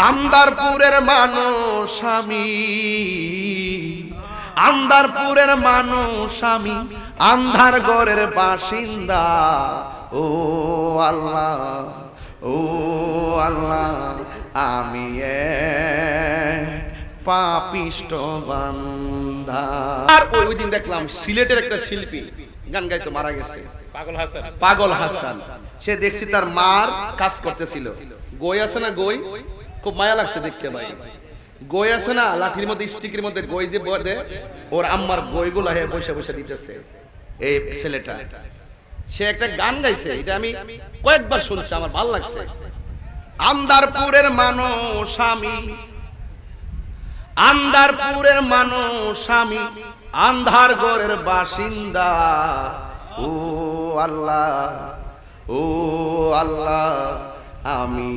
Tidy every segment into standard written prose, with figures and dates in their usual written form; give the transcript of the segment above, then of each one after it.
আন্দারপুরের মানুষ আমি, আন্দারপুরের মানুষ আমি, আন্ধার ঘরের বাসিন্দা। ও আল্লাহ, ও আল্লাহ, আমি পাপিষ্ট বান্দা। আর ওই দিন দেখলাম সিলেটের একটা শিল্পী গান গাইতে মারা গেছে, পাগল হাসান। সে দেখছি তার মার কাজ করতেছিল। গই আছে না, গই খুব মায়া লাগছে দেখতে ভাই। গই আছে না লাঠির মধ্যে, স্টিকের মধ্যে গই যে বদে, ওর আম্মার গইগুলা হে বসে বসে দিতেছে এই ছেলেটা। সে একটা গান গাইছে, এটা আমি কয়েকবার শুনছি, আমার ভালো লাগছে। আন্দারপুরের মানুষ আমি, আন্দারপুরের মানুষ আমি, আন্ধার ঘরের বাসিন্দা। ও আল্লাহ, ও আল্লাহ, আমি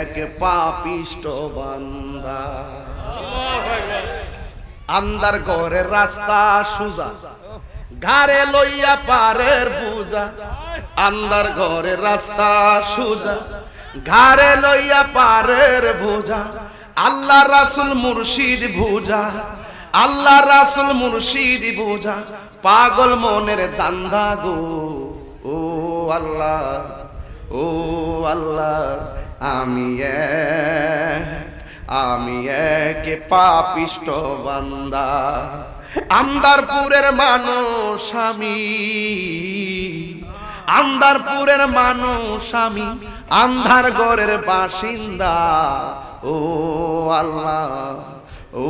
এক পাপিষ্ট বান্দা। আন্ধার ঘরের রাস্তা সুজা, ঘাড়ে লইয়া পারের বুঝা। আন্ধার ঘরের রাস্তা সুজা, ঘাড়ে লইয়া পারের বুঝা। আল্লাহ রাসূল মুর্শিদ বুঝা, আল্লাহ রাসূল মুর্শিদ বুঝা। পাগল মনের দান্দা গো। ও আল্লাহ, ও আল্লাহ, আমি এক পাপিষ্ট বান্দা। আন্দারপুরের মানুষ আমি, আন্দারপুরের মানুষ আমি, আন্ধার ঘরের বাসিন্দা। ও আল্লাহ, ও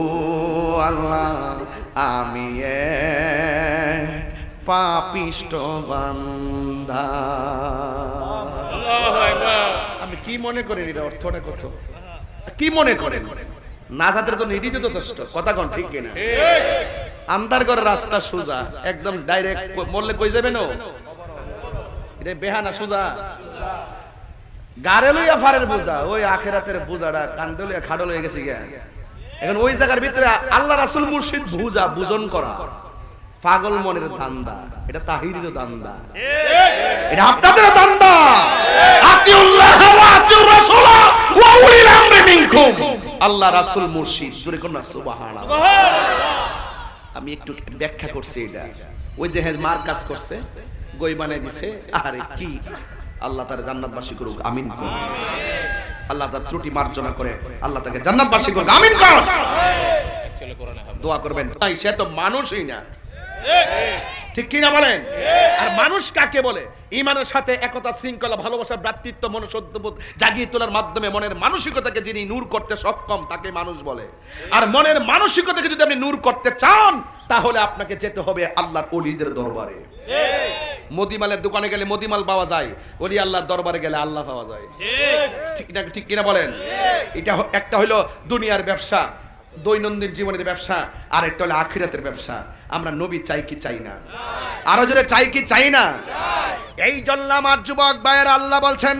আল্লাহ, আমি পাপিষ্ট বান্দা। আমি কি মনে করেন এটা অর্থটা কত, কি মনে করেন? নাজাতের জন্য এটি যথেষ্ট। কথা কোন ঠিক কিনা? আন্ধার ঘরের রাস্তা সোজা, একদম ডাইরেক্ট মরলে কই যাবে না, এটা বেহানা সোজা। গারে লইয়া ফারের বোঝা, ওই আখেরাতের বোঝাটা কান্দে লইয়া খাড়ল হয়ে গেছে গিয়া। এখন ওই জায়গার ভিতরে আল্লাহ রাসূল মুর্শিদ বুঝা, বুঝন করা, পাগল মনের দান্দা। এটা তাহিরের দান্দা, এটা আপনাদের দান্দা। আতিউল্লাহ ওয়া আতিউর রাসূল ওয়া উলিল আমরি মিনকুম। আল্লাহ রাসূল মুর্শিদ, জোরে কোন সুবহানাল্লাহ। আমি একটু ব্যাখ্যা করছি এটা। ওই যে মার কাজ করছে, গই বানাই দিছে, আরে কি, আল্লাহ তার জান্নাতবাসী করুক, আমিন করুন। আল্লাহ তার ত্রুটি মার্জনা করে আল্লাহ তাকে জান্নাতবাসী করুক, আমিন করুন। দোয়া করবেন। সে তো মানুষই না, ঠিক কি না বলেন? আর মানুষ কাকে বলে? ঈমানের সাথে একতা, শৃঙ্খলা, ভালোবাসা, ভ্রাতৃত্ব, মনুষ্যত্ববোধ জাগিয়ে তোলার মাধ্যমে মনের মানসিকতাকে যিনি নূর করতে সক্ষম তাকে মানুষ বলে। আর মনের মানসিকতাকে যদি আপনি নূর করতে চান তাহলে আপনাকে যেতে হবে আল্লাহর ওলিদের দরবারে। মদিমালের দোকানে গেলে মদিমাল পাওয়া যায়, ওলি আল্লাহর দরবারে গেলে আল্লাহ পাওয়া যায়। ঠিক না, ঠিক কিনা বলেন? এটা একটা হলো দুনিয়ার ব্যবসা, দৈনন্দিন জীবনের ব্যবসা, আর একটা হলো আখিরাতের ব্যবসা। আমরা নবী চাই কি চাই না? আরো জোরে চাই কি চাই না? এই জন্য আমার যুবক ভাইয়ের আল্লাহ বলছেন,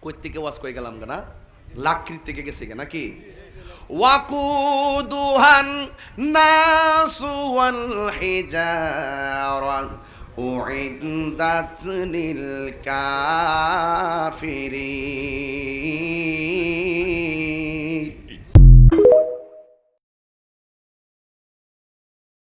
কই থেকে ওয়াজ কই গেলাম না, লাকড়ি থেকে গেছে গে নাকি? ওয়াকুদুহান নাসু ওয়াল হিজারা উইদ্দাত লিল কাফিরিন।